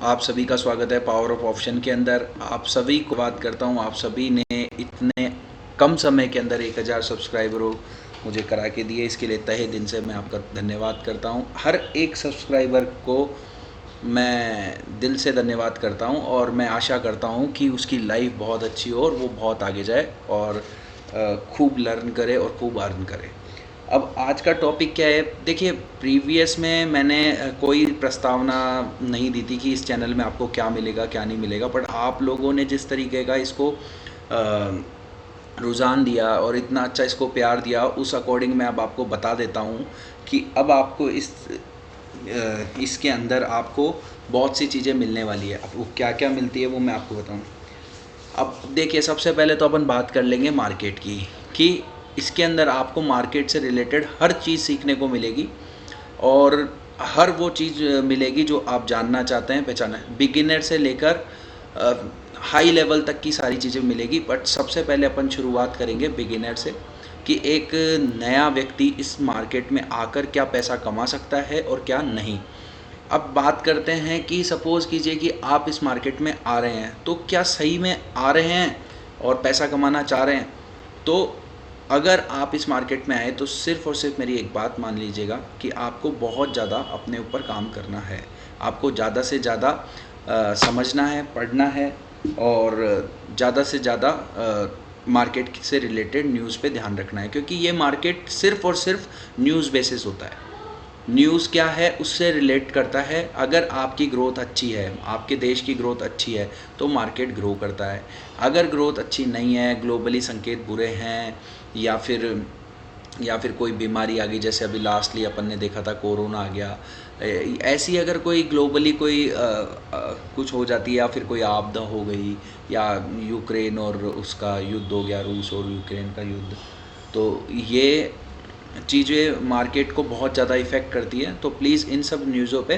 आप सभी का स्वागत है पावर ऑफ ऑप्शन के अंदर। आप सभी को बात करता हूं, आप सभी ने इतने कम समय के अंदर 1000 सब्सक्राइबरों मुझे करा के दिए, इसके लिए तहे दिन से मैं आपका धन्यवाद करता हूं। हर एक सब्सक्राइबर को मैं दिल से धन्यवाद करता हूं और मैं आशा करता हूं कि उसकी लाइफ बहुत अच्छी हो और वो बहुत आगे जाए और खूब लर्न करे और खूब अर्न करे। अब आज का टॉपिक क्या है? देखिए, प्रीवियस में मैंने कोई प्रस्तावना नहीं दी थी कि इस चैनल में आपको क्या मिलेगा क्या नहीं मिलेगा, बट आप लोगों ने जिस तरीके का इसको रुझान दिया और इतना अच्छा इसको प्यार दिया, उस अकॉर्डिंग मैं अब आपको बता देता हूँ कि अब आपको इसके अंदर आपको बहुत सी चीज़ें मिलने वाली है। अब वो क्या क्या मिलती है वो मैं आपको बताऊँ। अब देखिए, सबसे पहले तो अपन बात कर लेंगे मार्केट की, कि इसके अंदर आपको मार्केट से रिलेटेड हर चीज़ सीखने को मिलेगी और हर वो चीज़ मिलेगी जो आप जानना चाहते हैं, पहचाना है। बिगिनर से लेकर हाई लेवल तक की सारी चीज़ें मिलेगी, बट सबसे पहले अपन शुरुआत करेंगे बिगिनर से, कि एक नया व्यक्ति इस मार्केट में आकर क्या पैसा कमा सकता है और क्या नहीं। अब बात करते हैं कि सपोज़ कीजिए कि आप इस मार्केट में आ रहे हैं, तो क्या सही में आ रहे हैं और पैसा कमाना चाह रहे हैं? तो अगर आप इस मार्केट में आए तो सिर्फ़ और सिर्फ मेरी एक बात मान लीजिएगा कि आपको बहुत ज़्यादा अपने ऊपर काम करना है। आपको ज़्यादा से ज़्यादा समझना है, पढ़ना है और ज़्यादा से ज़्यादा मार्केट से रिलेटेड न्यूज़ पे ध्यान रखना है, क्योंकि ये मार्केट सिर्फ़ और सिर्फ न्यूज़ बेसिस होता है। न्यूज़ क्या है, उससे रिलेट करता है। अगर आपकी ग्रोथ अच्छी है, आपके देश की ग्रोथ अच्छी है, तो मार्केट ग्रो करता है। अगर ग्रोथ अच्छी नहीं है, ग्लोबली संकेत बुरे हैं, या फिर कोई बीमारी आ गई, जैसे अभी लास्टली अपन ने देखा था कोरोना आ गया, ऐसी अगर कोई ग्लोबली कोई कुछ हो जाती है, या फिर कोई आपदा हो गई, या यूक्रेन और उसका युद्ध हो गया, रूस और यूक्रेन का युद्ध, तो ये चीज़ें मार्केट को बहुत ज़्यादा इफ़ेक्ट करती है। तो प्लीज़ इन सब न्यूज़ों पे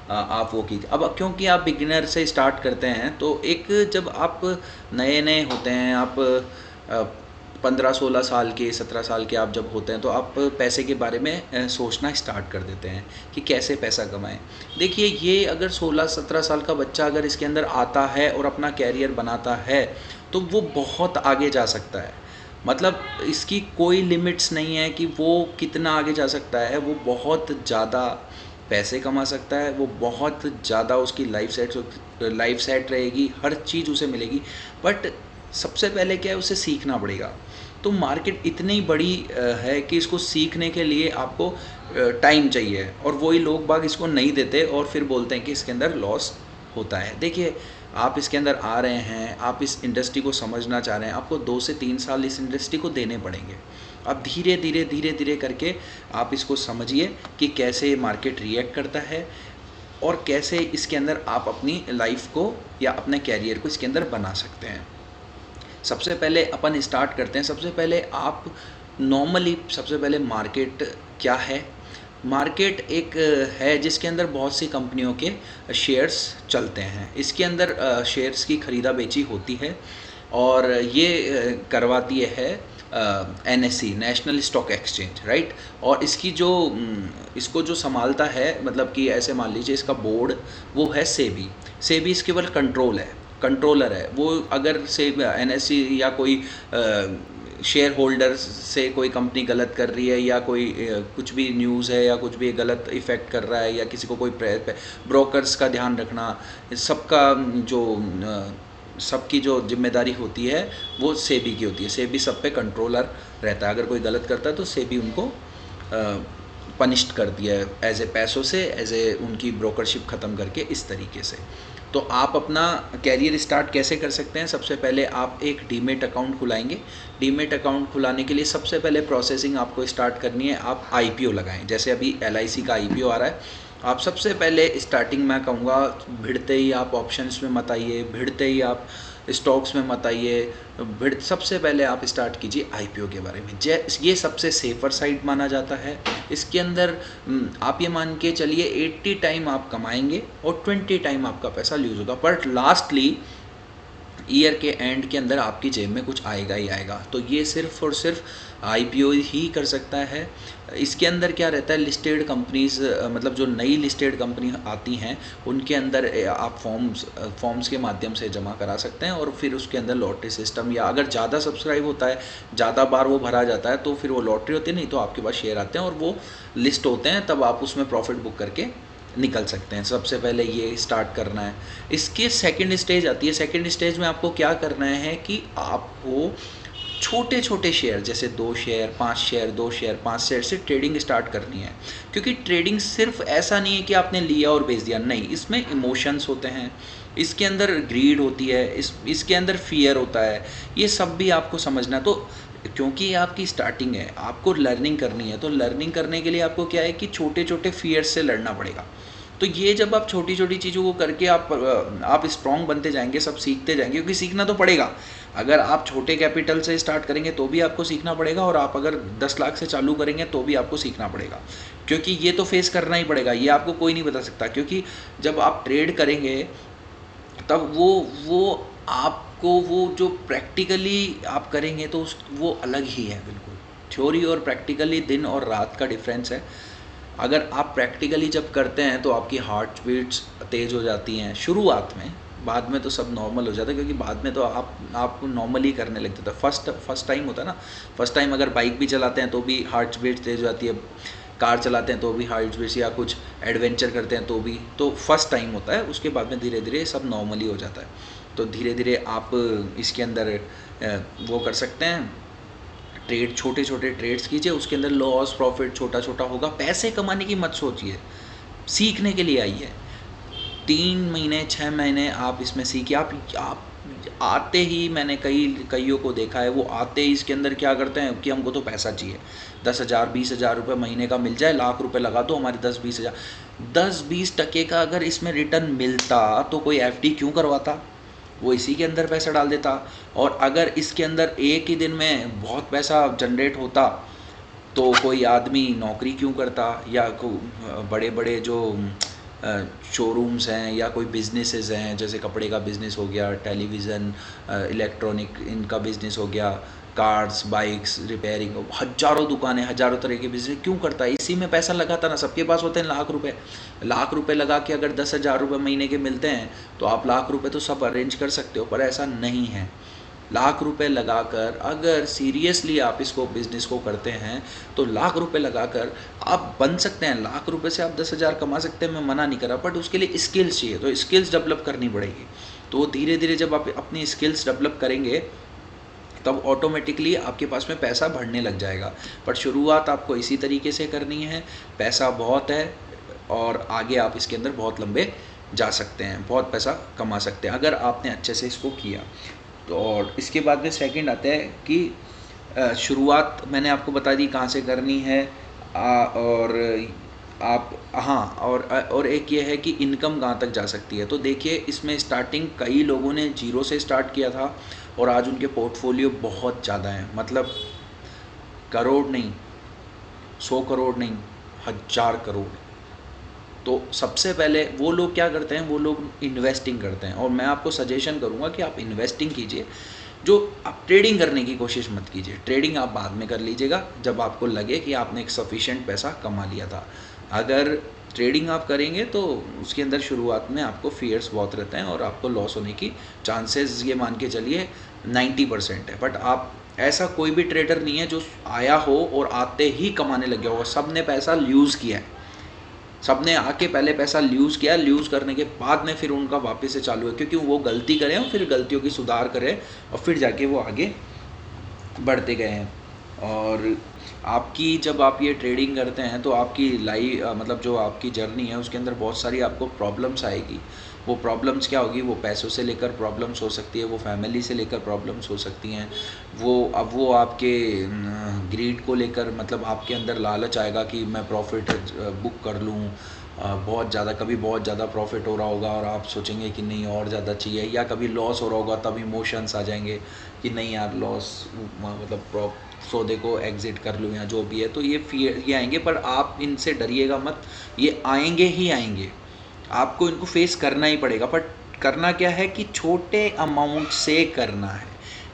आप वो कीजिए। अब क्योंकि आप बिगिनर से स्टार्ट करते हैं, तो एक जब आप नए नए होते हैं, आप 15-16 साल के, 17 साल के आप जब होते हैं, तो आप पैसे के बारे में सोचना स्टार्ट कर देते हैं कि कैसे पैसा कमाएं। देखिए, ये अगर 16-17 साल का बच्चा अगर इसके अंदर आता है और अपना कैरियर बनाता है, तो वो बहुत आगे जा सकता है। मतलब इसकी कोई लिमिट्स नहीं है कि वो कितना आगे जा सकता है। वो बहुत ज़्यादा पैसे कमा सकता है, वो बहुत ज़्यादा उसकी लाइफ सेट रहेगी, हर चीज़ उसे मिलेगी। बट सबसे पहले क्या है, उसे सीखना पड़ेगा। तो मार्केट इतनी बड़ी है कि इसको सीखने के लिए आपको टाइम चाहिए, और वही लोग बाग इसको नहीं देते और फिर बोलते हैं कि इसके अंदर लॉस होता है। देखिए, आप इसके अंदर आ रहे हैं, आप इस इंडस्ट्री को समझना चाह रहे हैं, आपको 2 से 3 साल इस इंडस्ट्री को देने पड़ेंगे। अब धीरे-धीरे करके आप इसको समझिए कि कैसे मार्केट रिएक्ट करता है और कैसे इसके अंदर आप अपनी लाइफ को या अपने कैरियर को इसके अंदर बना सकते हैं। सबसे पहले अपन स्टार्ट करते हैं। सबसे पहले आप नॉर्मली सबसे पहले मार्केट क्या है? मार्केट एक है जिसके अंदर बहुत सी कंपनियों के शेयर्स चलते हैं। इसके अंदर शेयर्स की ख़रीदा बेची होती है और ये करवाती है NSE, national stock exchange, right. और इसको जो संभालता है, मतलब कि ऐसे मान लीजिए इसका बोर्ड वो है सेबी। सेबी इसके केवल कंट्रोलर है। वो अगर से एनएसई या कोई शेयर होल्डर्स से कोई कंपनी गलत कर रही है, या कोई कुछ भी न्यूज़ है या कुछ भी गलत इफ़ेक्ट कर रहा है, या किसी को कोई ब्रोकर्स का ध्यान रखना, सबका जो सबकी जो जिम्मेदारी होती है वो सेबी की होती है। सेबी सब पे कंट्रोलर रहता है। अगर कोई गलत करता है तो सेबी उनको पनिश्ड कर दिया है, एज ए पैसों से, एज ए उनकी ब्रोकरशिप ख़त्म करके, इस तरीके से। तो आप अपना कैरियर स्टार्ट कैसे कर सकते हैं? सबसे पहले आप एक डीमेट अकाउंट खुलाएंगे। डीमेट अकाउंट खुलाने के लिए सबसे पहले प्रोसेसिंग आपको स्टार्ट करनी है। आप आईपीओ लगाएं। जैसे अभी एलआईसी का आईपीओ आ रहा है, आप सबसे पहले स्टार्टिंग में कहूँगा, भिड़ते ही आप ऑप्शंस में मत आइए, भिड़ते ही आप स्टॉक्स में मत आइए। सबसे पहले आप स्टार्ट कीजिए आईपीओ के बारे में। ये सबसे सेफ़र साइड माना जाता है। इसके अंदर आप ये मान के चलिए 80 टाइम आप कमाएंगे और 20 टाइम आपका पैसा लूज़ होगा। बट लास्टली ईयर के एंड के अंदर आपकी जेब में कुछ आएगा ही आएगा। तो ये सिर्फ़ और सिर्फ आईपीओ ही कर सकता है। इसके अंदर क्या रहता है, लिस्टेड कंपनीज़ मतलब जो नई लिस्टेड कंपनी आती हैं उनके अंदर आप फॉर्म्स के माध्यम से जमा करा सकते हैं, और फिर उसके अंदर लॉटरी सिस्टम, या अगर ज़्यादा सब्सक्राइब होता है, ज़्यादा बार वो भरा जाता है, तो फिर वो लॉटरी होती है, नहीं तो आपके पास शेयर आते हैं और वो लिस्ट होते हैं, तब आप उसमें प्रॉफिट बुक करके निकल सकते हैं। सबसे पहले ये स्टार्ट करना है। इसकी सेकंड स्टेज आती है। सेकंड स्टेज में आपको क्या करना है कि आपको छोटे छोटे शेयर, जैसे 2 शेयर 5 शेयर 2 शेयर 5 शेयर से ट्रेडिंग स्टार्ट करनी है। क्योंकि ट्रेडिंग सिर्फ ऐसा नहीं है कि आपने लिया और बेच दिया, नहीं, इसमें इमोशंस होते हैं, इसके अंदर ग्रीड होती है, इसके अंदर फियर होता है, ये सब भी आपको समझना। तो क्योंकि ये आपकी स्टार्टिंग है, आपको लर्निंग करनी है, तो लर्निंग करने के लिए आपको क्या है कि छोटे छोटे फियर्स से लड़ना पड़ेगा। तो ये जब आप छोटी छोटी चीज़ों को करके आप स्ट्रॉन्ग बनते जाएंगे, सब सीखते जाएंगे, क्योंकि सीखना तो पड़ेगा। अगर आप छोटे कैपिटल से स्टार्ट करेंगे तो भी आपको सीखना पड़ेगा, और आप अगर 10 लाख से चालू करेंगे तो भी आपको सीखना पड़ेगा, क्योंकि ये तो फेस करना ही पड़ेगा, ये आपको कोई नहीं बता सकता। क्योंकि जब आप ट्रेड करेंगे तब वो आपको वो जो प्रैक्टिकली आप करेंगे तो वो अलग ही है बिल्कुल। थ्योरी और प्रैक्टिकली दिन और रात का डिफरेंस है। अगर आप प्रैक्टिकली जब करते हैं तो आपकी हार्ट बीट्स तेज़ हो जाती हैं शुरुआत में, बाद में तो सब नॉर्मल हो जाता है, क्योंकि बाद में तो आप नॉर्मली करने लगते थे। फर्स्ट टाइम होता है ना, फर्स्ट टाइम अगर बाइक भी चलाते हैं तो भी हार्ट बीट तेज़ हो जाती है, कार चलाते हैं तो भी हार्ट बीट्स, या कुछ एडवेंचर करते हैं तो भी, तो फर्स्ट टाइम होता है। उसके बाद में धीरे धीरे सब नॉर्मली हो जाता है। तो धीरे धीरे आप इसके अंदर वो कर सकते हैं, ट्रेड, छोटे छोटे ट्रेड्स कीजिए, उसके अंदर लॉस प्रॉफिट छोटा छोटा होगा। पैसे कमाने की मत सोचिए, सीखने के लिए आइए। 3 महीने 6 महीने आप इसमें सीखिए। आप आते ही, मैंने कईयों को देखा है, वो आते ही इसके अंदर क्या करते हैं कि हमको तो पैसा चाहिए, 10,000 20,000 रुपये महीने का मिल जाए, लाख रुपए लगा दो, हमारे 10-20 हज़ार, 10-20% का अगर इसमें रिटर्न मिलता तो कोई एफडी क्यों करवाता, वो इसी के अंदर पैसा डाल देता। और अगर इसके अंदर एक ही दिन में बहुत पैसा जनरेट होता तो कोई आदमी नौकरी क्यों करता, या बड़े बड़े जो शोरूम्स हैं या कोई बिजनेसेस हैं, जैसे कपड़े का बिज़नेस हो गया, टेलीविज़न, इलेक्ट्रॉनिक इनका बिज़नेस हो गया, कार्स बाइक्स रिपेयरिंग, हज़ारों दुकानें, हज़ारों तरह के बिज़नेस क्यों करता है, इसी में पैसा लगाता ना। सबके पास होते हैं लाख रुपए लगा के अगर 10,000 रुपये महीने के मिलते हैं तो आप लाख रुपए तो सब अरेंज कर सकते हो, पर ऐसा नहीं है। लाख रुपए लगाकर अगर सीरियसली आप इसको बिज़नेस को करते हैं तो लाख रुपए लगाकर आप बन सकते हैं। लाख रुपए से आप 10,000 कमा सकते हैं, मैं मना नहीं कर रहा, बट उसके लिए स्किल्स चाहिए, तो स्किल्स डेवलप करनी पड़ेगी। तो धीरे धीरे जब आप अपनी स्किल्स डेवलप करेंगे तब ऑटोमेटिकली आपके पास में पैसा बढ़ने लग जाएगा। पर शुरुआत आपको इसी तरीके से करनी है। पैसा बहुत है और आगे आप इसके अंदर बहुत लंबे जा सकते हैं, बहुत पैसा कमा सकते हैं अगर आपने अच्छे से इसको किया। तो और इसके बाद में सेकंड आता है कि शुरुआत मैंने आपको बता दी कहाँ से करनी है, और आप, हाँ, और एक ये है कि इनकम कहाँ तक जा सकती है। तो देखिए, इसमें स्टार्टिंग कई लोगों ने जीरो से स्टार्ट किया था और आज उनके पोर्टफोलियो बहुत ज़्यादा हैं, मतलब करोड़ नहीं, 100 करोड़ नहीं, 1000 करोड़। तो सबसे पहले वो लोग क्या करते हैं, वो लोग इन्वेस्टिंग करते हैं, और मैं आपको सजेशन करूँगा कि आप इन्वेस्टिंग कीजिए। जो आप ट्रेडिंग करने की कोशिश मत कीजिए, ट्रेडिंग आप बाद में कर लीजिएगा जब आपको लगे कि आपने एक सफिशिएंट पैसा कमा लिया था। अगर ट्रेडिंग आप करेंगे तो उसके अंदर शुरुआत में आपको फियर्स बहुत रहते हैं और आपको लॉस होने की चांसेस, ये मान के चलिए 90% है। बट आप, ऐसा कोई भी ट्रेडर नहीं है जो आया हो और आते ही कमाने लग गया हो, सब ने पैसा ल्यूज़ किया है, सब ने आके पहले पैसा ल्यूज़ किया, ल्यूज़ करने के बाद में फिर उनका वापस से चालू है, क्योंकि वो गलती करें और फिर गलतियों की सुधार करें और फिर जाके वो आगे बढ़ते गए हैं। और आपकी, जब आप ये ट्रेडिंग करते हैं तो आपकी मतलब जो आपकी जर्नी है उसके अंदर बहुत सारी आपको प्रॉब्लम्स आएगी। वो प्रॉब्लम्स क्या होगी, वो पैसों से लेकर प्रॉब्लम्स हो सकती है, वो फैमिली से लेकर प्रॉब्लम्स हो सकती हैं, वो आपके ग्रीड को लेकर, मतलब आपके अंदर लालच आएगा कि मैं प्रॉफिट बुक कर लूँ बहुत ज़्यादा, कभी बहुत ज़्यादा प्रॉफिट हो रहा होगा और आप सोचेंगे कि नहीं और ज़्यादा चाहिए, या कभी लॉस हो रहा होगा तब इमोशंस आ जाएंगे कि नहीं यार लॉस, मतलब सौदे को एग्ज़िट कर लूँ या जो भी है। तो ये आएंगे, पर आप इनसे डरिएगा मत, ये आएंगे ही आएंगे, आपको इनको फेस करना ही पड़ेगा। बट करना क्या है कि छोटे अमाउंट से करना है,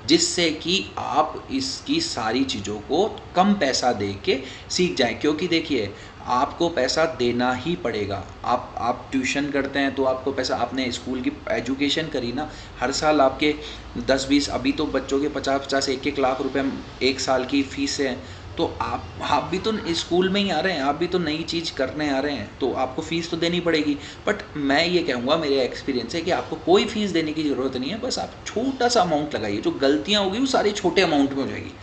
जिससे कि आप इसकी सारी चीज़ों को कम पैसा दे के सीख जाएँ। क्योंकि देखिए, आपको पैसा देना ही पड़ेगा। आप ट्यूशन करते हैं तो आपको पैसा, आपने स्कूल की एजुकेशन करी ना, हर साल आपके 10-20, अभी तो बच्चों के 50-50 1-1 लाख रुपए 1 साल की फ़ीस है। तो आप भी तो स्कूल में ही आ रहे हैं, आप भी तो नई चीज़ करने आ रहे हैं, तो आपको फ़ीस तो देनी पड़ेगी। बट मैं ये कहूँगा, मेरे एक्सपीरियंस है कि आपको कोई फ़ीस देने की ज़रूरत नहीं है, बस आप छोटा-सा अमाउंट लगाइए, जो गलतियाँ होगी वो सारी छोटे अमाउंट में हो जाएगी,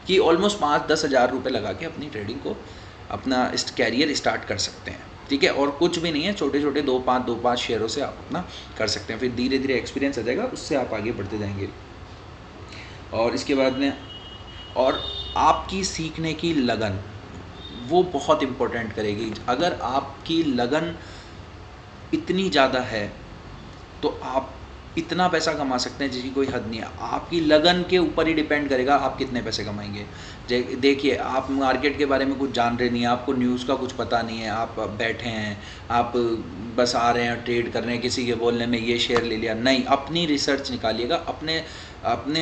कि ऑलमोस्ट 5-10 हज़ार रुपये लगा के अपनी ट्रेडिंग को, अपना इस कैरियर स्टार्ट कर सकते हैं, ठीक है? और कुछ भी नहीं है, छोटे-छोटे 2-5 शेयरों से आप अपना कर सकते हैं, फिर धीरे-धीरे एक्सपीरियंस आ जाएगा, उससे आप आगे बढ़ते जाएँगे। और इसके बाद में, और आपकी सीखने की लगन, वो बहुत इम्पोर्टेंट करेगी। अगर आपकी लगन इतनी ज़्यादा है, तो आप इतना पैसा कमा सकते हैं जिसकी कोई हद नहीं है। आपकी लगन के ऊपर ही डिपेंड करेगा आप कितने पैसे कमाएँगे। देखिए, आप मार्केट के बारे में कुछ जान रहे नहीं हैं, आपको न्यूज़ का कुछ पता नहीं है, आप बैठे हैं, आप बस आ रहे हैं ट्रेड करने, किसी के बोलने में ये शेयर ले लिया, नहीं, अपनी रिसर्च निकालिएगा, अपने अपने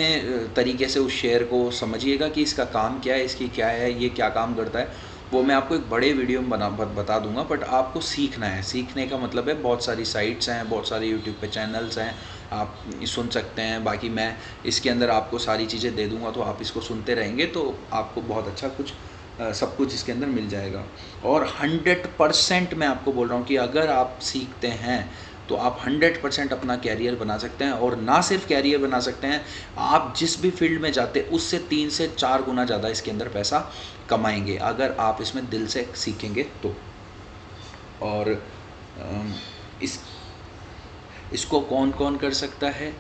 तरीके से उस शेयर को समझिएगा कि इसका काम क्या है, इसकी क्या है, ये क्या काम करता है। वो मैं आपको एक बड़े वीडियो में बता दूंगा, बट आपको सीखना है। सीखने का मतलब है, बहुत सारी साइट्स हैं, बहुत सारे यूट्यूब पे चैनल्स हैं, आप सुन सकते हैं। बाकी मैं इसके अंदर आपको सारी चीज़ें दे दूंगा, तो आप इसको सुनते रहेंगे तो आपको बहुत अच्छा कुछ सब कुछ इसके अंदर मिल जाएगा। और 100% मैं आपको बोल रहा हूँ कि अगर आप सीखते हैं तो आप 100% अपना कैरियर बना सकते हैं। और ना सिर्फ कैरियर बना सकते हैं, आप जिस भी फील्ड में जाते हैं उससे 3 से 4 गुना ज़्यादा इसके अंदर पैसा कमाएंगे, अगर आप इसमें दिल से सीखेंगे तो। और इस इसको कौन कौन कर सकता है?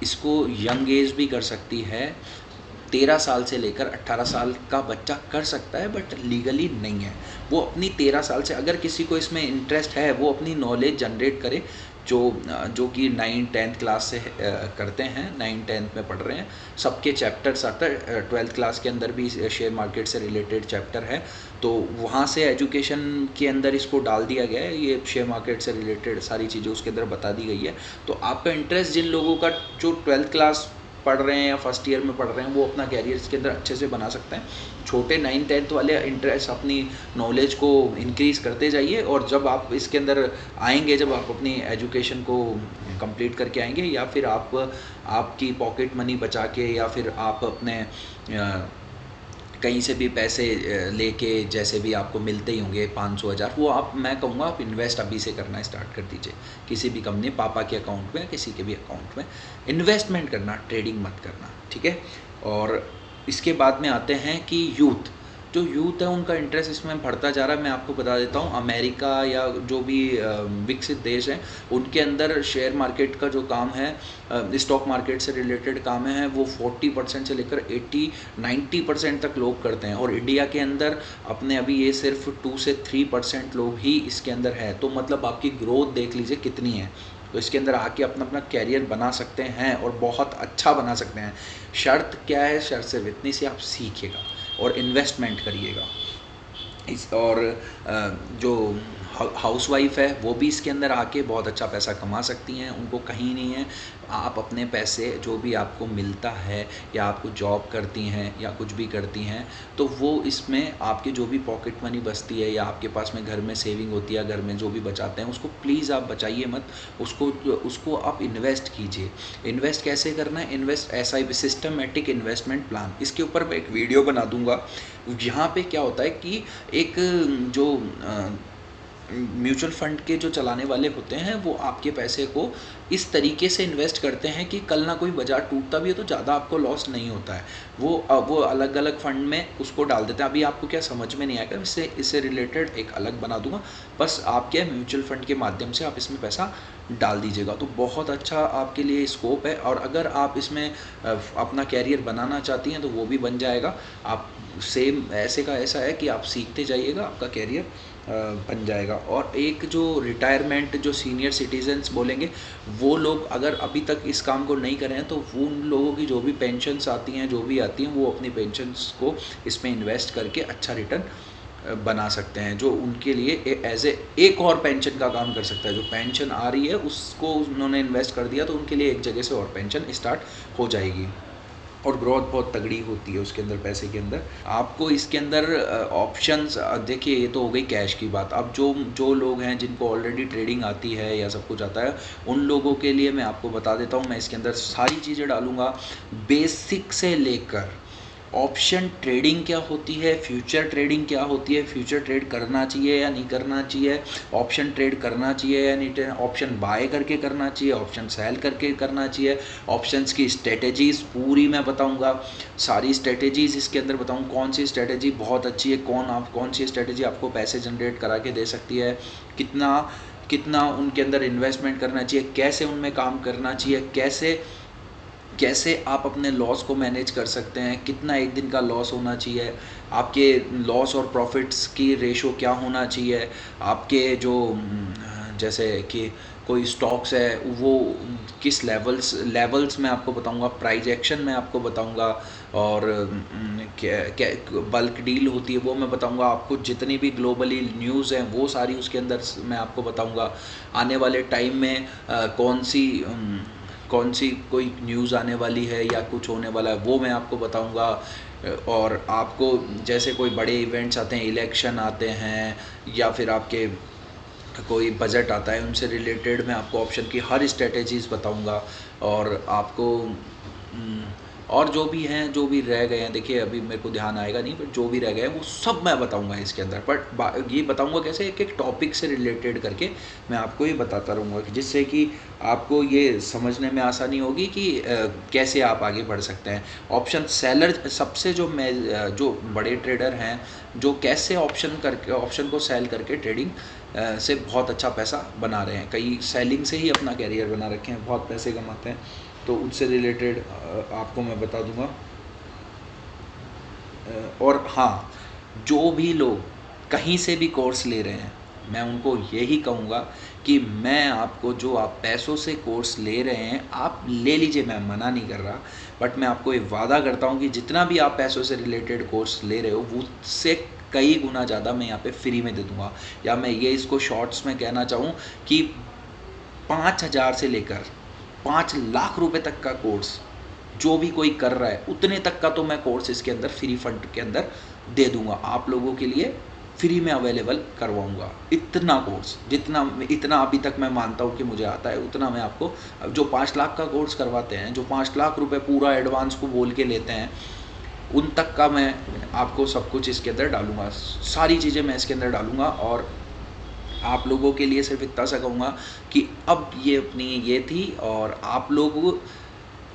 इसको यंग एज भी कर सकती है, 13 साल से लेकर 18 साल का बच्चा कर सकता है, बट लीगली नहीं है। वो अपनी 13 साल से, अगर किसी को इसमें इंटरेस्ट है, वो अपनी नॉलेज जनरेट करे, जो कि 9-10th क्लास से करते हैं, 9-10th में पढ़ रहे हैं, सबके चैप्टर्स आता है। 12th क्लास के अंदर भी शेयर मार्केट से रिलेटेड चैप्टर है, तो वहाँ से एजुकेशन के अंदर इसको डाल दिया गया है। ये शेयर मार्केट से रिलेटेड सारी चीज़ें उसके अंदर बता दी गई है। तो आपका इंटरेस्ट, जिन लोगों का जो 12th क्लास पढ़ रहे हैं या फर्स्ट ईयर में पढ़ रहे हैं, वो अपना कैरियर इसके अंदर अच्छे से बना सकते हैं। छोटे 9-10th वाले इंटरेस्ट, अपनी नॉलेज को इंक्रीज़ करते जाइए, और जब आप इसके अंदर आएंगे, जब आप अपनी एजुकेशन को कंप्लीट करके आएंगे, या फिर आप आपकी पॉकेट मनी बचा के, या फिर आप अपने कहीं से भी पैसे लेके, जैसे भी आपको मिलते ही होंगे 500-1000, वो आप, मैं कहूँगा आप इन्वेस्ट अभी से करना स्टार्ट कर दीजिए। किसी भी कंपनी, पापा के अकाउंट में, किसी के भी अकाउंट में इन्वेस्टमेंट करना, ट्रेडिंग मत करना, ठीक है? और इसके बाद में आते हैं कि यूथ, जो यूथ है उनका इंटरेस्ट इसमें बढ़ता जा रहा है। मैं आपको बता देता हूँ, अमेरिका या जो भी विकसित देश हैं, उनके अंदर शेयर मार्केट का जो काम है, स्टॉक मार्केट से रिलेटेड काम है, वो 40% से लेकर 80-90% तक लोग करते हैं। और इंडिया के अंदर अपने अभी ये सिर्फ 2 से 3% लोग ही इसके अंदर है। तो मतलब आपकी ग्रोथ देख लीजिए कितनी है। तो इसके अंदर आके अपना अपना कैरियर बना सकते हैं, और बहुत अच्छा बना सकते हैं। शर्त क्या है? शर्त सिर्फ इतनी सी, आप सीखिएगा और इन्वेस्टमेंट करिएगा। और जो हाउसवाइफ है, वो भी इसके अंदर आके बहुत अच्छा पैसा कमा सकती हैं, उनको कहीं नहीं है। आप अपने पैसे, जो भी आपको मिलता है, या आपको जॉब करती हैं या कुछ भी करती हैं, तो वो इसमें आपके जो भी पॉकेट मनी बचती है, या आपके पास में घर में सेविंग होती है, घर में जो भी बचाते हैं, उसको प्लीज़ आप बचाइए मत, उसको आप इन्वेस्ट कीजिए। इन्वेस्ट कैसे करना है? Invest SIP, systematic investment plan, इसके ऊपर मैं एक वीडियो बना दूंगा। यहाँ पे क्या होता है कि एक जो म्यूचुअल फंड के जो चलाने वाले होते हैं, वो आपके पैसे को इस तरीके से इन्वेस्ट करते हैं कि कल ना कोई बाजार टूटता भी है तो ज़्यादा आपको लॉस नहीं होता है। वो अलग अलग फंड में उसको डाल देते हैं। अभी आपको क्या समझ में नहीं आएगा, इससे रिलेटेड एक अलग बना दूंगा। बस आप क्या, म्यूचुअल फंड के माध्यम से आप इसमें पैसा डाल दीजिएगा, तो बहुत अच्छा आपके लिए स्कोप है। और अगर आप इसमें अपना कैरियर बनाना चाहती हैं तो वो भी बन जाएगा। आप सेम ऐसे का ऐसा है कि आप सीखते जाइएगा, आपका कैरियर बन जाएगा। और एक जो रिटायरमेंट, जो सीनियर सिटीजन्स बोलेंगे, वो लोग अगर अभी तक इस काम को नहीं करें हैं, तो वो उन लोगों की जो भी पेंशन्स आती हैं, जो भी आती हैं, वो अपनी पेंशन्स को इसमें इन्वेस्ट करके अच्छा रिटर्न बना सकते हैं, जो उनके लिए एज ए एक और पेंशन का काम कर सकता है। जो पेंशन आ रही है उसको उन्होंने इन्वेस्ट कर दिया तो उनके लिए एक जगह से और पेंशन स्टार्ट हो जाएगी, और ग्रोथ बहुत तगड़ी होती है उसके अंदर, पैसे के अंदर। आपको इसके अंदर ऑप्शंस देखिए, ये तो हो गई कैश की बात। अब जो जो लोग हैं जिनको ऑलरेडी ट्रेडिंग आती है या सब कुछ आता है, उन लोगों के लिए मैं आपको बता देता हूँ, मैं इसके अंदर सारी चीज़ें डालूँगा, बेसिक से लेकर ऑप्शन ट्रेडिंग क्या होती है, फ्यूचर ट्रेडिंग क्या होती है, फ्यूचर ट्रेड करना चाहिए या नहीं करना चाहिए, ऑप्शन ट्रेड करना चाहिए या नहीं, ऑप्शन बाय करके करना चाहिए, ऑप्शन सेल करके करना चाहिए, ऑप्शंस की स्ट्रेटेजीज़ पूरी मैं बताऊंगा, सारी स्ट्रेटेजीज़ इसके अंदर बताऊँ कौन सी स्ट्रेटेजी बहुत अच्छी है, कौन सी स्ट्रेटेजी आपको पैसे जनरेट करा के दे सकती है, कितना कितना उनके अंदर इन्वेस्टमेंट करना चाहिए, कैसे उनमें काम करना चाहिए, कैसे कैसे आप अपने लॉस को मैनेज कर सकते हैं, कितना एक दिन का लॉस होना चाहिए, आपके लॉस और प्रॉफिट्स की रेशो क्या होना चाहिए, आपके जो जैसे कि कोई स्टॉक्स है वो किस लेवल्स में आपको बताऊंगा, प्राइस एक्शन में आपको बताऊंगा, और बल्क डील होती है वो मैं बताऊंगा आपको, जितनी भी ग्लोबली न्यूज़ हैं वो सारी उसके अंदर मैं आपको बताऊंगा, आने वाले टाइम में कौन सी कोई न्यूज़ आने वाली है या कुछ होने वाला है वो मैं आपको बताऊंगा। और आपको जैसे कोई बड़े इवेंट्स आते हैं, इलेक्शन आते हैं, या फिर आपके कोई बजट आता है, उनसे रिलेटेड मैं आपको ऑप्शन की हर स्ट्रेटेजीज़ बताऊंगा। और आपको और जो भी हैं, जो भी रह गए हैं, देखिए अभी मेरे को ध्यान आएगा नहीं, बट जो भी रह गए हैं वो सब मैं बताऊंगा इसके अंदर। बट ये बताऊंगा कैसे, एक एक टॉपिक से रिलेटेड करके मैं आपको ये बताता रहूँगा, जिससे कि आपको ये समझने में आसानी होगी कि कैसे आप आगे बढ़ सकते हैं। ऑप्शन सेलर सबसे जो बड़े ट्रेडर हैं, जो कैसे ऑप्शन को सेल करके ट्रेडिंग से बहुत अच्छा पैसा बना रहे हैं, कई सेलिंग से ही अपना कैरियर बना रखे हैं, बहुत पैसे कमाते हैं, तो उससे रिलेटेड आपको मैं बता दूंगा। और हाँ, जो भी लोग कहीं से भी कोर्स ले रहे हैं, मैं उनको यही कहूँगा कि मैं आपको, जो आप पैसों से कोर्स ले रहे हैं आप ले लीजिए, मैं मना नहीं कर रहा, बट मैं आपको ये वादा करता हूँ कि जितना भी आप पैसों से रिलेटेड कोर्स ले रहे हो वो उससे कई गुना ज़्यादा मैं यहाँ पे फ्री में दे दूँगा। या मैं ये इसको शॉर्ट्स में कहना चाहूँ कि 5,000 से लेकर 5 लाख रुपए तक का कोर्स जो भी कोई कर रहा है, उतने तक का तो मैं कोर्स इसके अंदर फ्री फंड के अंदर दे दूंगा, आप लोगों के लिए फ्री में अवेलेबल करवाऊंगा। इतना कोर्स, इतना अभी तक मैं मानता हूँ कि मुझे आता है, उतना मैं आपको, जो 5 लाख का कोर्स करवाते हैं, जो 5 लाख रुपए पूरा एडवांस को बोल के लेते हैं, उन तक का मैं आपको सब कुछ इसके अंदर डालूंगा, सारी चीज़ें मैं इसके अंदर डालूंगा। और आप लोगों के लिए सिर्फ इतना सा कहूँगा कि अब ये अपनी ये थी, और आप लोग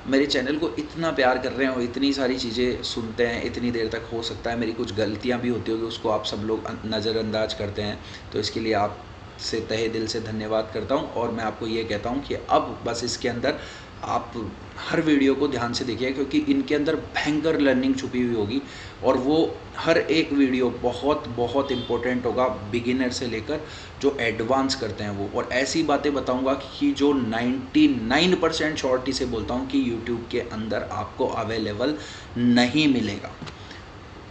मेरे चैनल को इतना प्यार कर रहे हैं और इतनी सारी चीज़ें सुनते हैं इतनी देर तक, हो सकता है मेरी कुछ गलतियां भी होती होगी, उसको आप सब लोग नज़रअंदाज करते हैं, तो इसके लिए आपसे तहे दिल से धन्यवाद करता हूं। और मैं आपको ये कहता हूं कि अब बस इसके अंदर आप हर वीडियो को ध्यान से देखिए, क्योंकि इनके अंदर भयंकर लर्निंग छुपी हुई होगी, और वो हर एक वीडियो बहुत बहुत इम्पोर्टेंट होगा, बिगिनर से लेकर जो एडवांस करते हैं वो। और ऐसी बातें बताऊंगा कि जो 99% शॉर्टी से बोलता हूँ कि यूट्यूब के अंदर आपको अवेलेबल नहीं मिलेगा।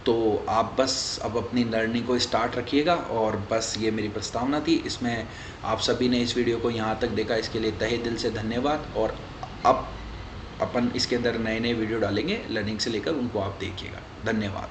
तो आप बस अब अपनी लर्निंग को स्टार्ट रखिएगा, और बस ये मेरी प्रस्तावना थी। इसमें आप सभी ने इस वीडियो को यहाँ तक देखा, इसके लिए तहे दिल से धन्यवाद। और अब अपन इसके अंदर नए नए वीडियो डालेंगे लर्निंग से लेकर, उनको आप देखिएगा। धन्यवाद।